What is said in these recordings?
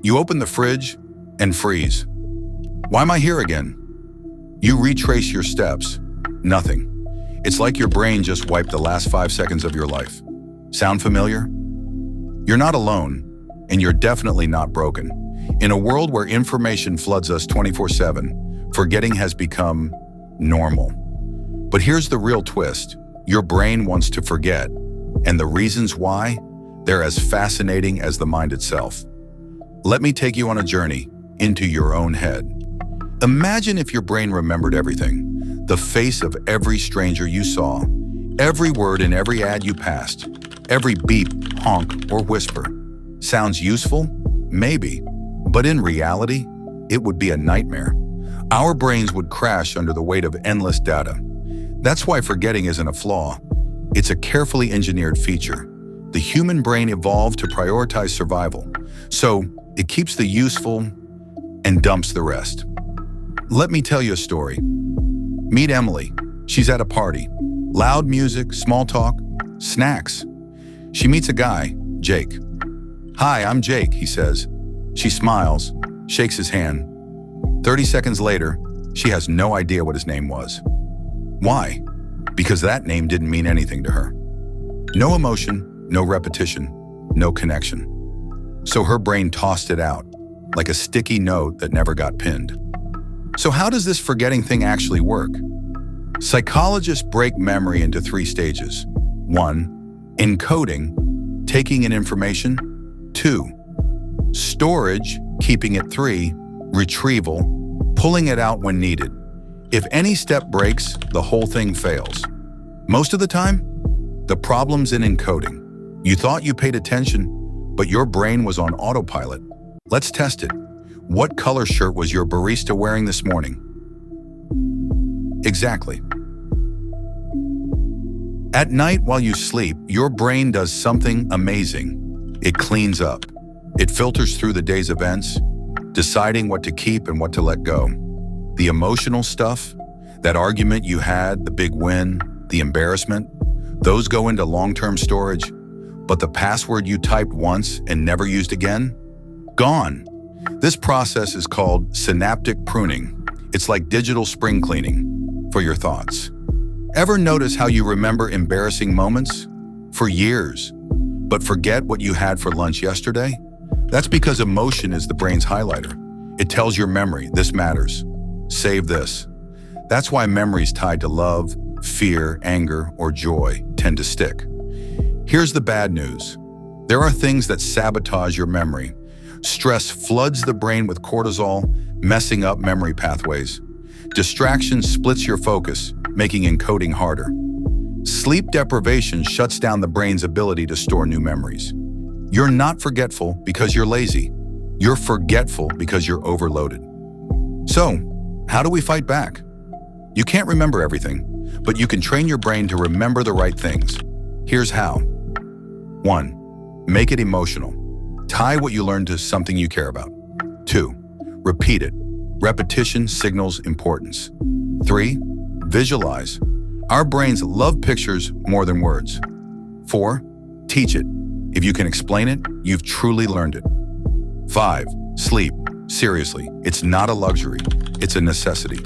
You open the fridge and freeze. Why am I here again? You retrace your steps. Nothing. It's like your brain just wiped the last 5 seconds of your life. Sound familiar? You're not alone, and you're definitely not broken. In a world where information floods us 24/7, forgetting has become normal. But here's the real twist. Your brain wants to forget, and the reasons why, they're as fascinating as the mind itself. Let me take you on a journey into your own head. Imagine if your brain remembered everything. The face of every stranger you saw, every word in every ad you passed, every beep, honk, or whisper. Sounds useful? Maybe. But in reality, it would be a nightmare. Our brains would crash under the weight of endless data. That's why forgetting isn't a flaw. It's a carefully engineered feature. The human brain evolved to prioritize survival, so it keeps the useful and dumps the rest. Let me tell you a story. Meet Emily. She's at a party. Loud music, small talk, snacks. She meets a guy, Jake. "Hi, I'm Jake," he says. She smiles, shakes his hand. 30 seconds later, she has no idea what his name was. Why? Because that name didn't mean anything to her. No emotion, no repetition, no connection. So her brain tossed it out, like a sticky note that never got pinned. So how does this forgetting thing actually work? Psychologists break memory into 3 stages. 1. Encoding, taking in information. 2. Storage, keeping it. 3. Retrieval, pulling it out when needed. If any step breaks, the whole thing fails. Most of the time, the problem's in encoding. You thought you paid attention, but your brain was on autopilot. Let's test it. What color shirt was your barista wearing this morning? Exactly. At night while you sleep, your brain does something amazing. It cleans up. It filters through the day's events, deciding what to keep and what to let go. The emotional stuff, that argument you had, the big win, the embarrassment, those go into long-term storage. But the password you typed once and never used again? Gone. This process is called synaptic pruning. It's like digital spring cleaning for your thoughts. Ever notice how you remember embarrassing moments for years, but forget what you had for lunch yesterday? That's because emotion is the brain's highlighter. It tells your memory, this matters. Save this. That's why memories tied to love, fear, anger, or joy tend to stick. Here's the bad news. There are things that sabotage your memory. Stress floods the brain with cortisol, messing up memory pathways. Distraction splits your focus, making encoding harder. Sleep deprivation shuts down the brain's ability to store new memories. You're not forgetful because you're lazy. You're forgetful because you're overloaded. So, how do we fight back? You can't remember everything, but you can train your brain to remember the right things. Here's how. 1. Make it emotional. Tie what you learned to something you care about. 2. Repeat it. Repetition signals importance. 3. Visualize. Our brains love pictures more than words. 4. Teach it. If you can explain it, you've truly learned it. 5. Sleep. Seriously, it's not a luxury, it's a necessity.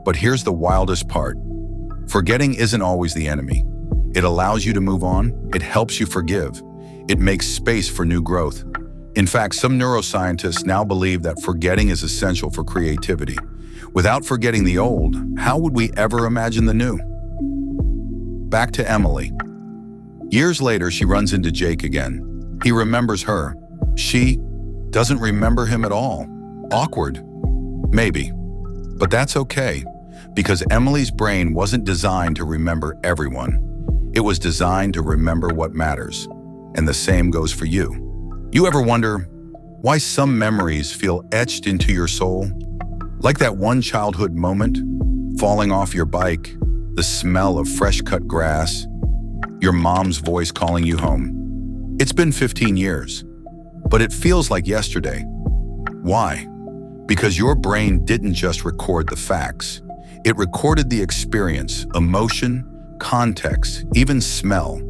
But here's the wildest part. Forgetting isn't always the enemy. It allows you to move on, it helps you forgive. It makes space for new growth. In fact, some neuroscientists now believe that forgetting is essential for creativity. Without forgetting the old, how would we ever imagine the new? Back to Emily. Years later, she runs into Jake again. He remembers her. She doesn't remember him at all. Awkward. Maybe. But that's okay, because Emily's brain wasn't designed to remember everyone. It was designed to remember what matters. And the same goes for you. You ever wonder why some memories feel etched into your soul? Like that one childhood moment, falling off your bike, the smell of fresh-cut grass, your mom's voice calling you home. It's been 15 years, but it feels like yesterday. Why? Because your brain didn't just record the facts. It recorded the experience, emotion, context, even smell.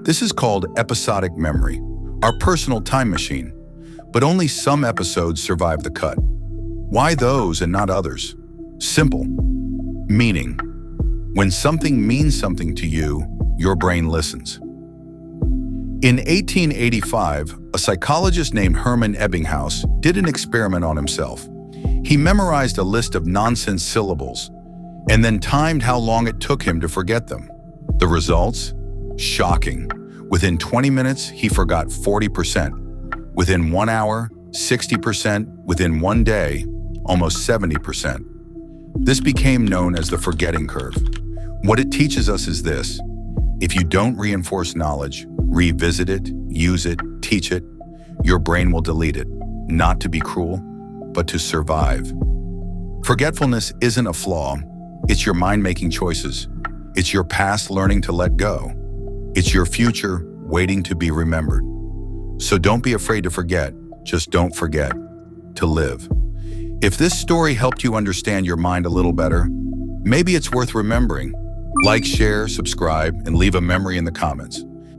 This is called episodic memory, our personal time machine. but only some episodes survive the cut. Why those and not others? Simple. Meaning. When something means something to you, your brain listens. In 1885, a psychologist named Hermann Ebbinghaus did an experiment on himself. He memorized a list of nonsense syllables and then timed how long it took him to forget them. The results? Shocking. Within 20 minutes, he forgot 40%. Within 1 hour, 60%. Within 1 day, almost 70%. This became known as the forgetting curve. What it teaches us is this: if you don't reinforce knowledge, revisit it, use it, teach it, your brain will delete it, not to be cruel, but to survive. Forgetfulness isn't a flaw. It's your mind making choices. It's your past learning to let go. It's your future waiting to be remembered. So don't be afraid to forget. Just don't forget to live. If this story helped you understand your mind a little better, maybe it's worth remembering. Like, share, subscribe, and leave a memory in the comments.